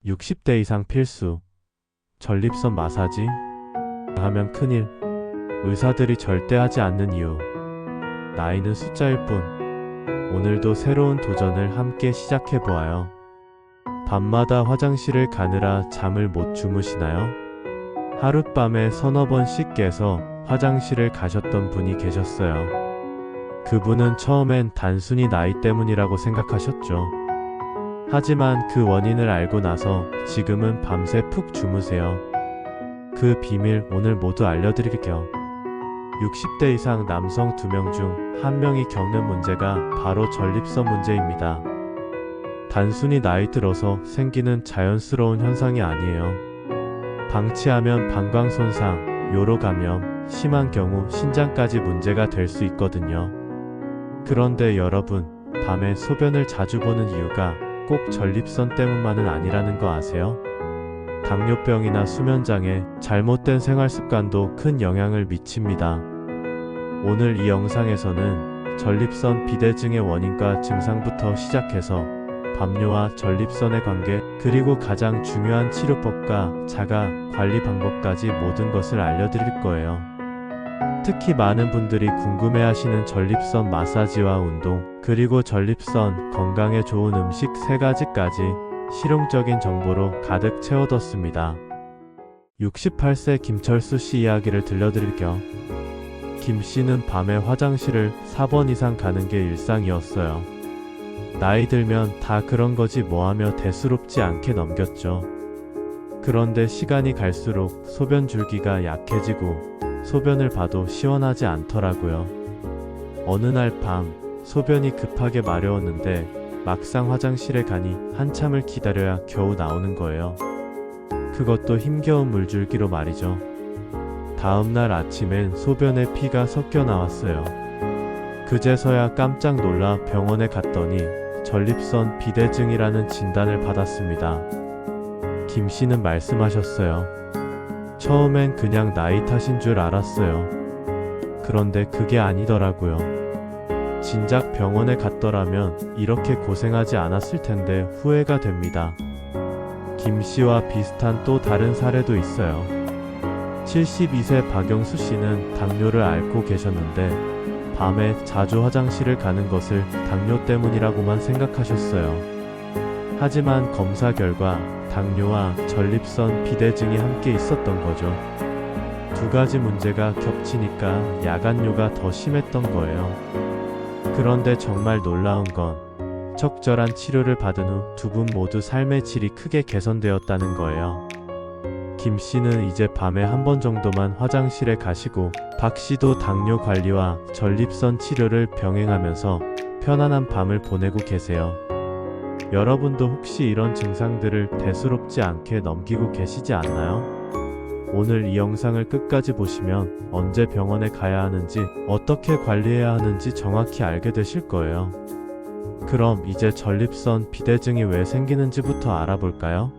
60대 이상 필수. 전립선 마사지 하면 큰일. 의사들이 절대 하지 않는 이유. 나이는 숫자일 뿐. 오늘도 새로운 도전을 함께 시작해보아요. 밤마다 화장실을 가느라 잠을 못 주무시나요? 하룻밤에 서너 번씩 깨서 화장실을 가셨던 분이 계셨어요. 그분은 처음엔 단순히 나이 때문이라고 생각하셨죠. 하지만 그 원인을 알고 나서 지금은 밤새 푹 주무세요. 그 비밀 오늘 모두 알려드릴게요. 60대 이상 남성 2명 중 1명이 겪는 문제가 바로 전립선 문제입니다. 단순히 나이 들어서 생기는 자연스러운 현상이 아니에요. 방치하면 방광 손상, 요로 감염, 심한 경우 신장까지 문제가 될 수 있거든요. 그런데 여러분, 밤에 소변을 자주 보는 이유가 꼭 전립선 때문만은 아니라는 거 아세요? 당뇨병이나 수면장애, 잘못된 생활습관도 큰 영향을 미칩니다. 오늘 이 영상에서는 전립선 비대증의 원인과 증상부터 시작해서 밤뇨와 전립선의 관계, 그리고 가장 중요한 치료법과 자가 관리 방법까지 모든 것을 알려드릴 거예요. 특히 많은 분들이 궁금해하시는 전립선 마사지와 운동, 그리고 전립선 건강에 좋은 음식 3가지까지 실용적인 정보로 가득 채워뒀습니다. 68세 김철수 씨 이야기를 들려드릴게요. 김 씨는 밤에 화장실을 4번 이상 가는 게 일상이었어요. 나이 들면 다 그런 거지 뭐하며 대수롭지 않게 넘겼죠. 그런데 시간이 갈수록 소변 줄기가 약해지고 소변을 봐도 시원하지 않더라고요. 어느 날 밤 소변이 급하게 마려웠는데 막상 화장실에 가니 한참을 기다려야 겨우 나오는 거예요. 그것도 힘겨운 물줄기로 말이죠. 다음날 아침엔 소변에 피가 섞여 나왔어요. 그제서야 깜짝 놀라 병원에 갔더니 전립선 비대증이라는 진단을 받았습니다. 김 씨는 말씀하셨어요. 처음엔 그냥 나이 탓인 줄 알았어요. 그런데 그게 아니더라고요. 진작 병원에 갔더라면 이렇게 고생하지 않았을 텐데 후회가 됩니다. 김 씨와 비슷한 또 다른 사례도 있어요. 72세 박영수 씨는 당뇨를 앓고 계셨는데 밤에 자주 화장실을 가는 것을 당뇨 때문이라고만 생각하셨어요. 하지만 검사 결과 당뇨와 전립선 비대증이 함께 있었던 거죠. 2가지 문제가 겹치니까 야간뇨가 더 심했던 거예요. 그런데 정말 놀라운 건 적절한 치료를 받은 후 2분 모두 삶의 질이 크게 개선되었다는 거예요. 김 씨는 이제 밤에 한 번 정도만 화장실에 가시고 박 씨도 당뇨 관리와 전립선 치료를 병행하면서 편안한 밤을 보내고 계세요. 여러분도 혹시 이런 증상들을 대수롭지 않게 넘기고 계시지 않나요? 오늘 이 영상을 끝까지 보시면 언제 병원에 가야 하는지, 어떻게 관리해야 하는지 정확히 알게 되실 거예요. 그럼 이제 전립선 비대증이 왜 생기는지부터 알아볼까요?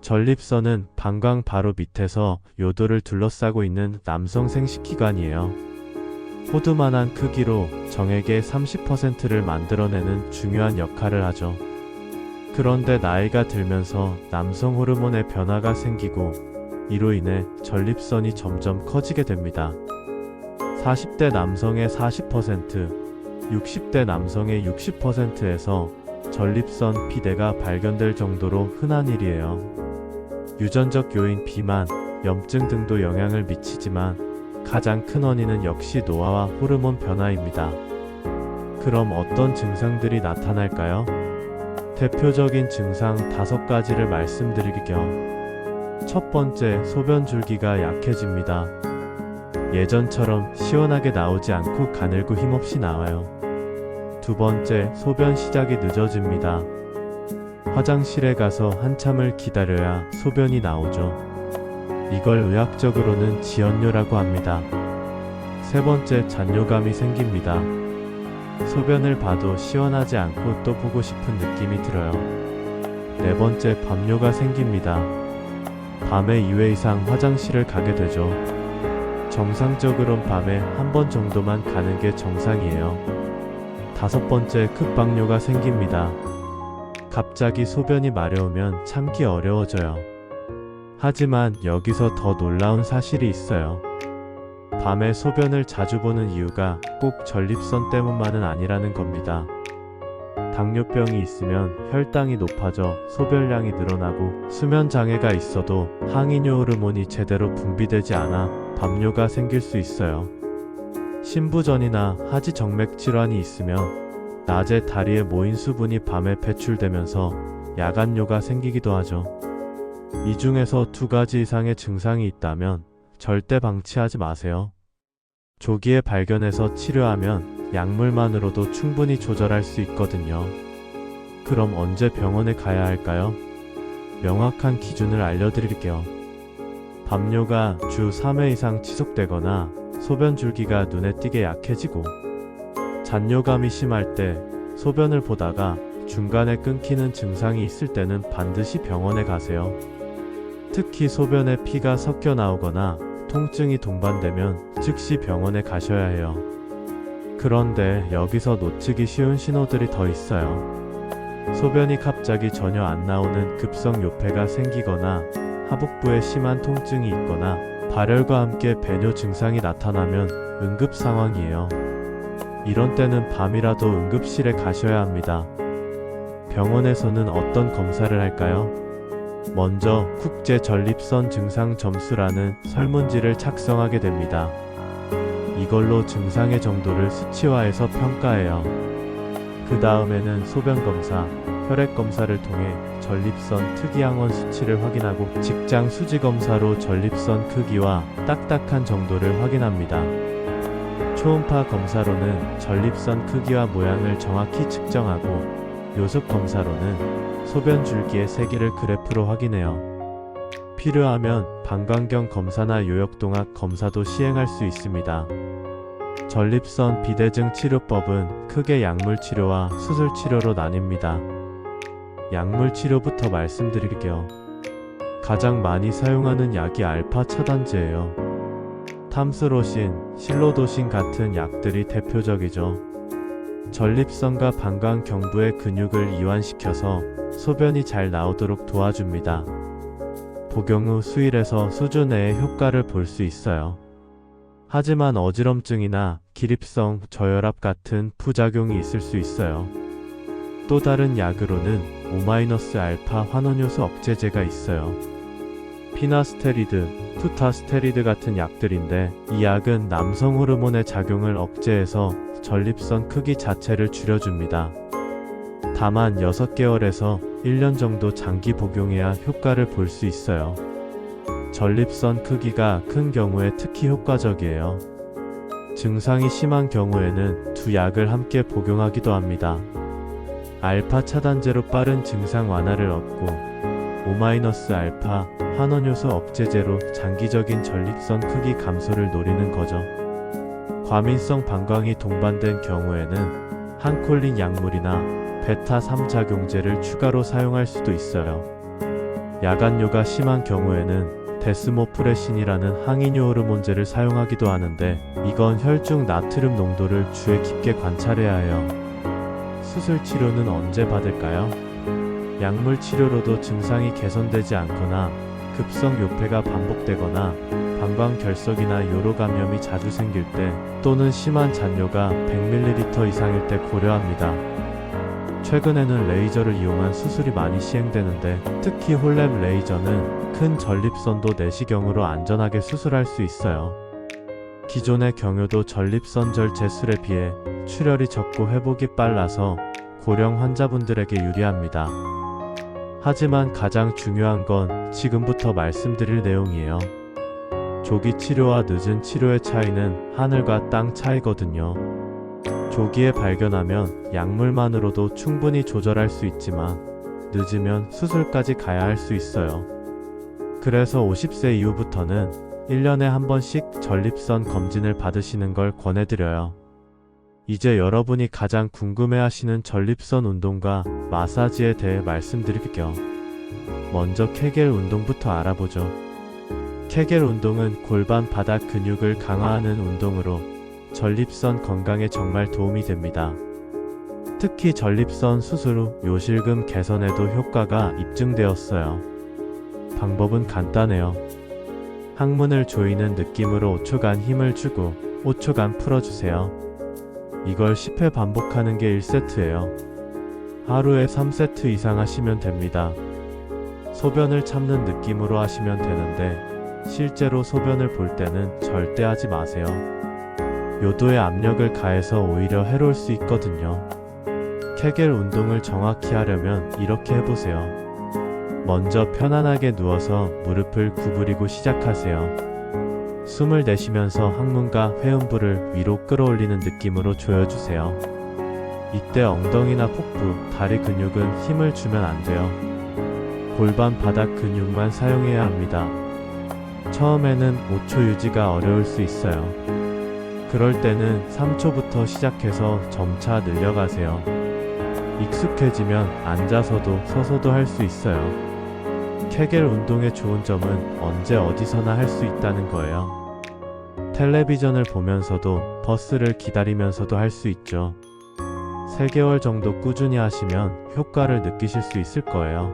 전립선은 방광 바로 밑에서 요도를 둘러싸고 있는 남성 생식기관이에요. 호두만한 크기로 정액의 30%를 만들어내는 중요한 역할을 하죠. 그런데 나이가 들면서 남성 호르몬의 변화가 생기고 이로 인해 전립선이 점점 커지게 됩니다. 40대 남성의 40%, 60대 남성의 60%에서 전립선 비대가 발견될 정도로 흔한 일이에요. 유전적 요인 비만, 염증 등도 영향을 미치지만 가장 큰 원인은 역시 노화와 호르몬 변화입니다. 그럼 어떤 증상들이 나타날까요? 대표적인 증상 5가지를 말씀드릴게요. 첫 번째, 소변 줄기가 약해집니다. 예전처럼 시원하게 나오지 않고 가늘고 힘없이 나와요. 2번째, 소변 시작이 늦어집니다. 화장실에 가서 한참을 기다려야 소변이 나오죠. 이걸 의학적으로는 지연뇨라고 합니다. 3번째, 잔뇨감이 생깁니다. 소변을 봐도 시원하지 않고 또 보고 싶은 느낌이 들어요. 4번째, 밤뇨가 생깁니다. 밤에 2회 이상 화장실을 가게 되죠. 정상적으론 밤에 한 번 정도만 가는 게 정상이에요. 5번째, 급박뇨가 생깁니다. 갑자기 소변이 마려우면 참기 어려워져요. 하지만 여기서 더 놀라운 사실이 있어요. 밤에 소변을 자주 보는 이유가 꼭 전립선 때문만은 아니라는 겁니다. 당뇨병이 있으면 혈당이 높아져 소변량이 늘어나고 수면 장애가 있어도 항이뇨 호르몬이 제대로 분비되지 않아 밤뇨가 생길 수 있어요. 신부전이나 하지 정맥 질환이 있으면 낮에 다리에 모인 수분이 밤에 배출되면서 야간뇨가 생기기도 하죠. 이 중에서 2가지 이상의 증상이 있다면 절대 방치하지 마세요. 조기에 발견해서 치료하면 약물만으로도 충분히 조절할 수 있거든요. 그럼 언제 병원에 가야 할까요? 명확한 기준을 알려드릴게요. 밤뇨가 주 3회 이상 지속되거나 소변 줄기가 눈에 띄게 약해지고 잔뇨감이 심할 때 소변을 보다가 중간에 끊기는 증상이 있을 때는 반드시 병원에 가세요. 특히 소변에 피가 섞여 나오거나 통증이 동반되면 즉시 병원에 가셔야 해요. 그런데 여기서 놓치기 쉬운 신호들이 더 있어요. 소변이 갑자기 전혀 안 나오는 급성 요폐가 생기거나 하복부에 심한 통증이 있거나 발열과 함께 배뇨 증상이 나타나면 응급 상황이에요. 이런 때는 밤이라도 응급실에 가셔야 합니다. 병원에서는 어떤 검사를 할까요? 먼저 국제 전립선 증상 점수라는 설문지를 작성하게 됩니다. 이걸로 증상의 정도를 수치화해서 평가해요. 그 다음에는 소변 검사, 혈액 검사를 통해 전립선 특이항원 수치를 확인하고 직장 수지 검사로 전립선 크기와 딱딱한 정도를 확인합니다. 초음파 검사로는 전립선 크기와 모양을 정확히 측정하고 요속 검사로는 소변 줄기의 세기를 그래프로 확인해요. 필요하면 방광경 검사나 요역동학 검사도 시행할 수 있습니다. 전립선 비대증 치료법은 크게 약물치료와 수술치료로 나뉩니다. 약물치료부터 말씀드릴게요. 가장 많이 사용하는 약이 알파 차단제예요. 탐스로신, 실로도신 같은 약들이 대표적이죠. 전립선과 방광경부의 근육을 이완시켜서 소변이 잘 나오도록 도와줍니다. 복용 후 수일에서 수주 내에 효과를 볼 수 있어요. 하지만 어지럼증이나 기립성 저혈압 같은 부작용이 있을 수 있어요. 또 다른 약으로는 오마이너스 알파 환원효소 억제제가 있어요. 피나스테리드, 투타스테리드 같은 약들인데 이 약은 남성 호르몬의 작용을 억제해서 전립선 크기 자체를 줄여줍니다. 다만 6개월에서 1년 정도 장기 복용해야 효과를 볼 수 있어요. 전립선 크기가 큰 경우에 특히 효과적이에요. 증상이 심한 경우에는 2약을 함께 복용하기도 합니다. 알파 차단제로 빠른 증상 완화를 얻고 오마이너스 알파 환원효소 억제제로 장기적인 전립선 크기 감소를 노리는 거죠. 과민성 방광이 동반된 경우에는 항콜린 약물이나 베타3 작용제를 추가로 사용할 수도 있어요. 야간뇨가 심한 경우에는 데스모프레신이라는 항이뇨 호르몬제를 사용하기도 하는데 이건 혈중 나트륨 농도를 주에 깊게 관찰해야 해요. 수술 치료는 언제 받을까요? 약물 치료로도 증상이 개선되지 않거나 급성 요폐가 반복되거나 방광결석이나 요로 감염이 자주 생길 때 또는 심한 잔뇨가 100ml 이상일 때 고려합니다. 최근에는 레이저를 이용한 수술이 많이 시행되는데 특히 홀랩 레이저는 큰 전립선도 내시경으로 안전하게 수술할 수 있어요. 기존의 경유도 전립선절 제술에 비해 출혈이 적고 회복이 빨라서 고령 환자분들에게 유리합니다. 하지만 가장 중요한 건 지금부터 말씀드릴 내용이에요. 조기 치료와 늦은 치료의 차이는 하늘과 땅 차이거든요. 조기에 발견하면 약물만으로도 충분히 조절할 수 있지만 늦으면 수술까지 가야 할 수 있어요. 그래서 50세 이후부터는 1년에 한 번씩 전립선 검진을 받으시는 걸 권해드려요. 이제 여러분이 가장 궁금해하시는 전립선 운동과 마사지에 대해 말씀드릴게요. 먼저 케겔 운동부터 알아보죠. 케겔 운동은 골반 바닥 근육을 강화하는 운동으로 전립선 건강에 정말 도움이 됩니다. 특히 전립선 수술 후 요실금 개선에도 효과가 입증되었어요. 방법은 간단해요. 항문을 조이는 느낌으로 5초간 힘을 주고 5초간 풀어주세요. 이걸 10회 반복하는 게 1세트예요. 하루에 3세트 이상 하시면 됩니다. 소변을 참는 느낌으로 하시면 되는데 실제로 소변을 볼 때는 절대 하지 마세요. 요도에 압력을 가해서 오히려 해로울 수 있거든요. 케겔 운동을 정확히 하려면 이렇게 해보세요. 먼저 편안하게 누워서 무릎을 구부리고 시작하세요. 숨을 내쉬면서 항문과 회음부를 위로 끌어올리는 느낌으로 조여주세요. 이때 엉덩이나 복부, 다리 근육은 힘을 주면 안 돼요. 골반 바닥 근육만 사용해야 합니다. 처음에는 5초 유지가 어려울 수 있어요. 그럴 때는 3초부터 시작해서 점차 늘려가세요. 익숙해지면 앉아서도 서서도 할 수 있어요. 케겔 운동의 좋은 점은 언제 어디서나 할 수 있다는 거예요. 텔레비전을 보면서도 버스를 기다리면서도 할 수 있죠. 3개월 정도 꾸준히 하시면 효과를 느끼실 수 있을 거예요.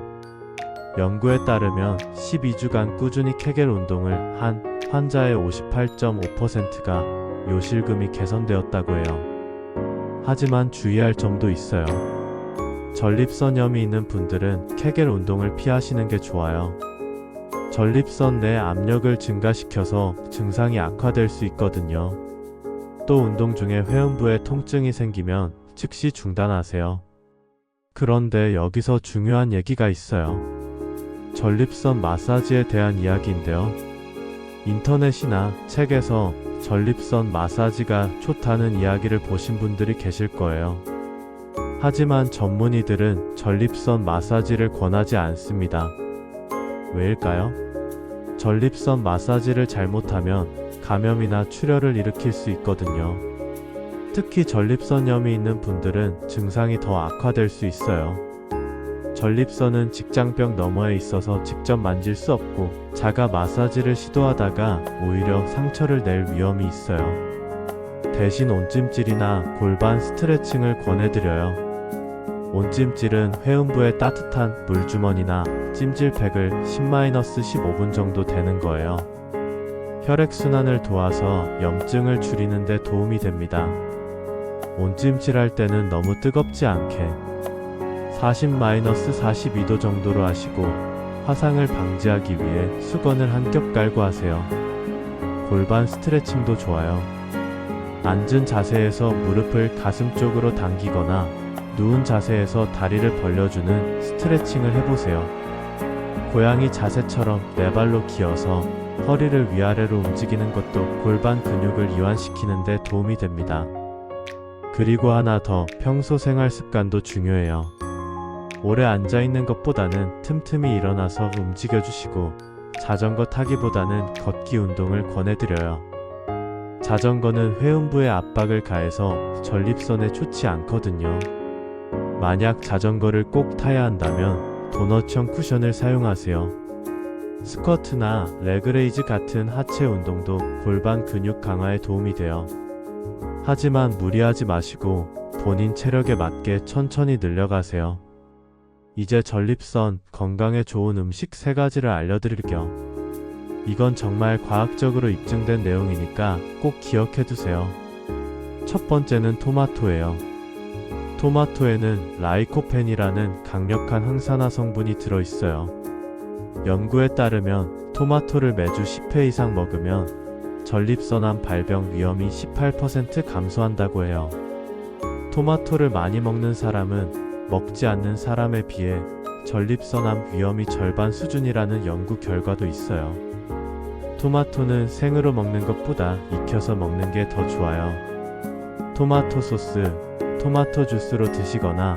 연구에 따르면 12주간 꾸준히 케겔 운동을 한 환자의 58.5%가 요실금이 개선되었다고 해요. 하지만 주의할 점도 있어요. 전립선염이 있는 분들은 케겔 운동을 피하시는 게 좋아요. 전립선 내 압력을 증가시켜서 증상이 악화될 수 있거든요. 또 운동 중에 회음부에 통증이 생기면 즉시 중단하세요. 그런데 여기서 중요한 얘기가 있어요. 전립선 마사지에 대한 이야기인데요. 인터넷이나 책에서 전립선 마사지가 좋다는 이야기를 보신 분들이 계실 거예요. 하지만 전문의들은 전립선 마사지를 권하지 않습니다. 왜일까요? 전립선 마사지를 잘못하면 감염이나 출혈을 일으킬 수 있거든요. 특히 전립선염이 있는 분들은 증상이 더 악화될 수 있어요. 전립선은 직장벽 너머에 있어서 직접 만질 수 없고 자가 마사지를 시도하다가 오히려 상처를 낼 위험이 있어요. 대신 온찜질이나 골반 스트레칭을 권해드려요. 온찜질은 회음부에 따뜻한 물주머니나 찜질팩을 10-15분 정도 대는 거예요. 혈액순환을 도와서 염증을 줄이는 데 도움이 됩니다. 온찜질 할 때는 너무 뜨겁지 않게 40-42도 정도로 하시고 화상을 방지하기 위해 수건을 한 겹 깔고 하세요. 골반 스트레칭도 좋아요. 앉은 자세에서 무릎을 가슴 쪽으로 당기거나 누운 자세에서 다리를 벌려주는 스트레칭을 해보세요. 고양이 자세처럼 네 발로 기어서 허리를 위아래로 움직이는 것도 골반 근육을 이완시키는 데 도움이 됩니다. 그리고 하나 더, 평소 생활 습관도 중요해요. 오래 앉아있는 것보다는 틈틈이 일어나서 움직여주시고 자전거 타기보다는 걷기 운동을 권해드려요. 자전거는 회음부에 압박을 가해서 전립선에 좋지 않거든요. 만약 자전거를 꼭 타야 한다면 도넛형 쿠션을 사용하세요. 스쿼트나 레그레이즈 같은 하체 운동도 골반 근육 강화에 도움이 돼요. 하지만 무리하지 마시고 본인 체력에 맞게 천천히 늘려가세요. 이제 전립선 건강에 좋은 음식 3가지를 알려드릴게요. 이건 정말 과학적으로 입증된 내용이니까 꼭 기억해두세요. 첫 번째는 토마토예요. 토마토에는 라이코펜이라는 강력한 항산화 성분이 들어있어요. 연구에 따르면 토마토를 매주 10회 이상 먹으면 전립선암 발병 위험이 18% 감소한다고 해요. 토마토를 많이 먹는 사람은 먹지 않는 사람에 비해 전립선암 위험이 절반 수준이라는 연구 결과도 있어요. 토마토는 생으로 먹는 것보다 익혀서 먹는 게 더 좋아요. 토마토 소스, 토마토 주스로 드시거나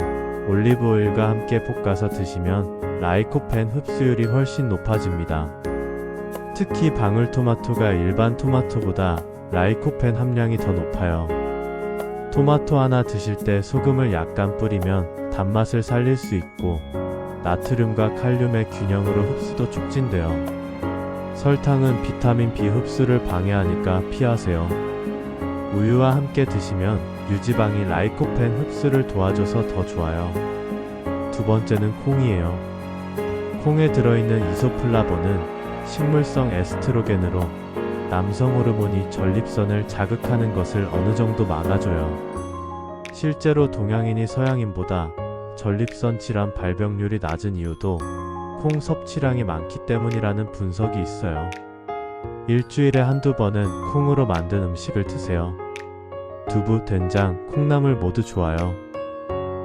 올리브 오일과 함께 볶아서 드시면 라이코펜 흡수율이 훨씬 높아집니다. 특히 방울토마토가 일반 토마토보다 라이코펜 함량이 더 높아요. 토마토 하나 드실 때 소금을 약간 뿌리면 단맛을 살릴 수 있고 나트륨과 칼륨의 균형으로 흡수도 촉진돼요. 설탕은 비타민 B 흡수를 방해하니까 피하세요. 우유와 함께 드시면 유지방이 라이코펜 흡수를 도와줘서 더 좋아요. 두 번째는 콩이에요. 콩에 들어있는 이소플라본은 식물성 에스트로겐으로 남성 호르몬이 전립선을 자극하는 것을 어느 정도 막아줘요. 실제로 동양인이 서양인보다 전립선 질환 발병률이 낮은 이유도 콩 섭취량이 많기 때문이라는 분석이 있어요. 일주일에 한두 번은 콩으로 만든 음식을 드세요. 두부, 된장, 콩나물 모두 좋아요.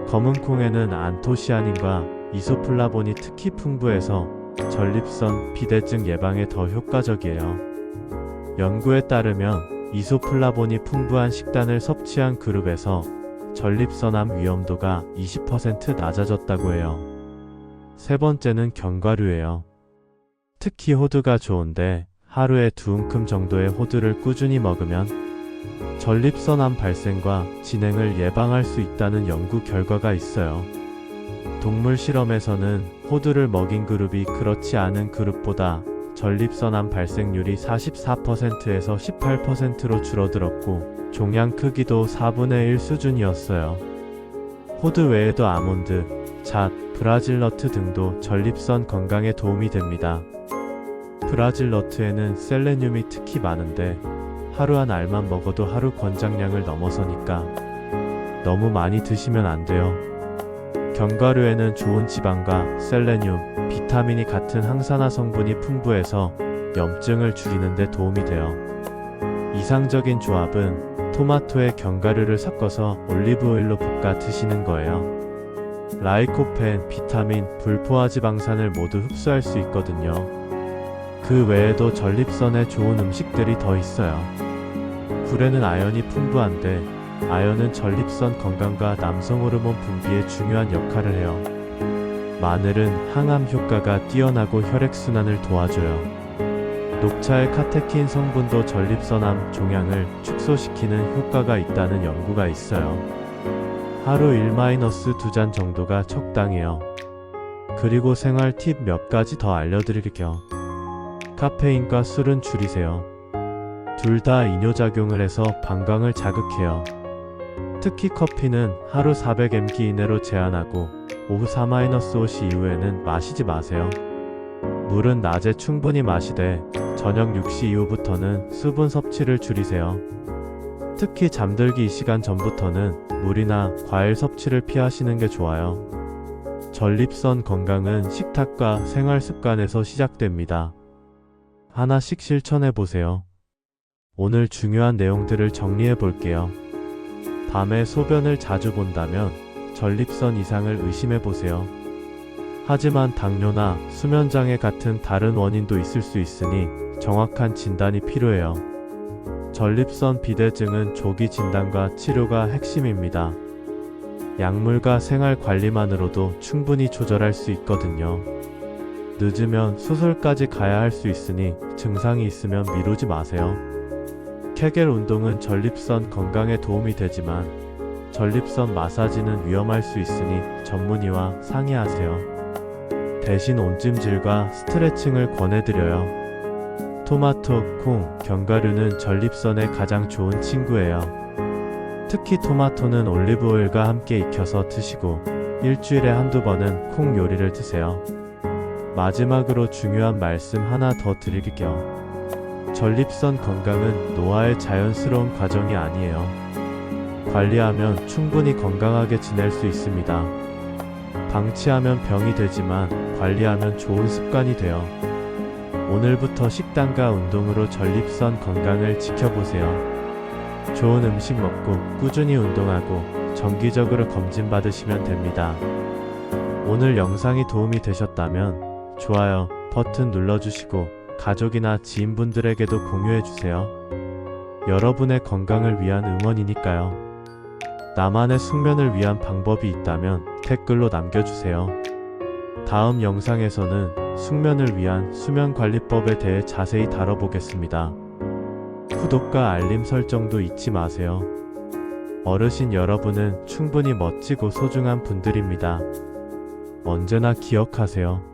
검은 콩에는 안토시아닌과 이소플라본이 특히 풍부해서 전립선 비대증 예방에 더 효과적이에요. 연구에 따르면 이소플라본이 풍부한 식단을 섭취한 그룹에서 전립선암 위험도가 20% 낮아졌다고 해요. 세 번째는 견과류예요. 특히 호두가 좋은데 하루에 2움큼 정도의 호두를 꾸준히 먹으면 전립선암 발생과 진행을 예방할 수 있다는 연구 결과가 있어요. 동물 실험에서는 호두를 먹인 그룹이 그렇지 않은 그룹보다 전립선암 발생률이 44%에서 18%로 줄어들었고 종양 크기도 4분의 1 수준이었어요. 호두 외에도 아몬드, 잣, 브라질너트 등도 전립선 건강에 도움이 됩니다. 브라질너트에는 셀레늄이 특히 많은데 하루 한 알만 먹어도 하루 권장량을 넘어서니까 너무 많이 드시면 안 돼요. 견과류에는 좋은 지방과 셀레늄, 비타민이 같은 항산화 성분이 풍부해서 염증을 줄이는 데 도움이 돼요. 이상적인 조합은 토마토에 견과류를 섞어서 올리브오일로 볶아 드시는 거예요. 라이코펜, 비타민, 불포화지방산을 모두 흡수할 수 있거든요. 그 외에도 전립선에 좋은 음식들이 더 있어요. 굴에는 아연이 풍부한데 아연은 전립선 건강과 남성 호르몬 분비에 중요한 역할을 해요. 마늘은 항암 효과가 뛰어나고 혈액순환을 도와줘요. 녹차의 카테킨 성분도 전립선암 종양을 축소시키는 효과가 있다는 연구가 있어요. 하루 1-2잔 정도가 적당해요. 그리고 생활 팁 몇 가지 더 알려드릴게요. 카페인과 술은 줄이세요. 둘 다 이뇨작용을 해서 방광을 자극해요. 특히 커피는 하루 400mg 이내로 제한하고 오후 4-5시 이후에는 마시지 마세요. 물은 낮에 충분히 마시되 저녁 6시 이후부터는 수분 섭취를 줄이세요. 특히 잠들기 2시간 전부터는 물이나 과일 섭취를 피하시는 게 좋아요. 전립선 건강은 식탁과 생활 습관에서 시작됩니다. 하나씩 실천해 보세요. 오늘 중요한 내용들을 정리해 볼게요. 밤에 소변을 자주 본다면 전립선 이상을 의심해 보세요. 하지만 당뇨나 수면장애 같은 다른 원인도 있을 수 있으니 정확한 진단이 필요해요. 전립선 비대증은 조기 진단과 치료가 핵심입니다. 약물과 생활 관리만으로도 충분히 조절할 수 있거든요. 늦으면 수술까지 가야 할 수 있으니 증상이 있으면 미루지 마세요. 케겔 운동은 전립선 건강에 도움이 되지만 전립선 마사지는 위험할 수 있으니 전문의와 상의하세요. 대신 온찜질과 스트레칭을 권해드려요. 토마토, 콩, 견과류는 전립선에 가장 좋은 친구예요. 특히 토마토는 올리브오일과 함께 익혀서 드시고 일주일에 한두 번은 콩 요리를 드세요. 마지막으로 중요한 말씀 하나 더 드릴게요. 전립선 건강은 노화의 자연스러운 과정이 아니에요. 관리하면 충분히 건강하게 지낼 수 있습니다. 방치하면 병이 되지만 관리하면 좋은 습관이 돼요. 오늘부터 식단과 운동으로 전립선 건강을 지켜보세요. 좋은 음식 먹고 꾸준히 운동하고 정기적으로 검진받으시면 됩니다. 오늘 영상이 도움이 되셨다면 좋아요 버튼 눌러주시고 가족이나 지인분들에게도 공유해주세요. 여러분의 건강을 위한 응원이니까요. 나만의 숙면을 위한 방법이 있다면 댓글로 남겨주세요. 다음 영상에서는 숙면을 위한 수면관리법에 대해 자세히 다뤄보겠습니다. 구독과 알림 설정도 잊지 마세요. 어르신 여러분은 충분히 멋지고 소중한 분들입니다. 언제나 기억하세요.